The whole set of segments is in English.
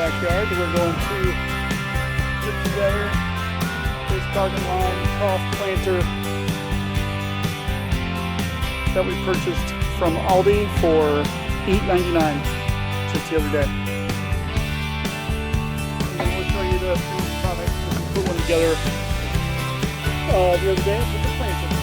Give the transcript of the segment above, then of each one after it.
backyard. We're going to put together this Gardenline Trough Planter that we purchased from Aldi for $8.99 just the other day. And we'll show you the finished product. We put one together the other day with the planter.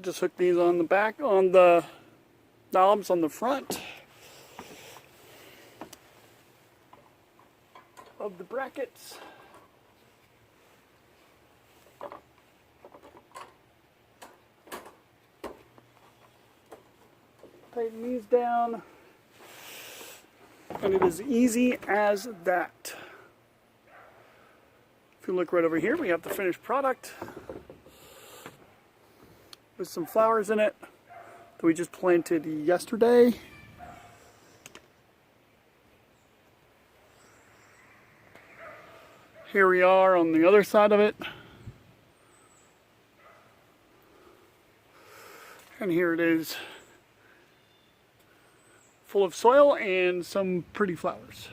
Just hook these on the back, on the knobs on the front of the brackets. Tighten these down, and it is easy as that. If you look right over here, we have the finished product with some flowers in it that we just planted yesterday. Here we are on the other side of it. And here it is, full of soil and some pretty flowers.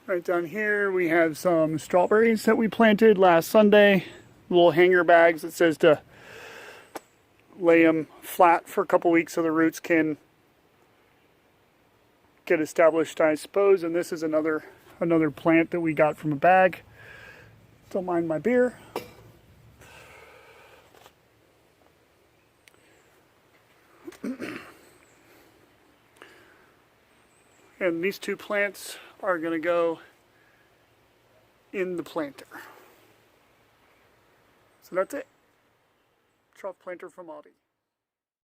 Right down here we have some strawberries that we planted last Sunday. Little hanger bags that says to lay them flat for a couple weeks so the roots can get established, I suppose. And this is another plant that we got from a bag. Don't mind my beer. And these two plants are going to go in the planter. So that's it. Trough planter from Aldi.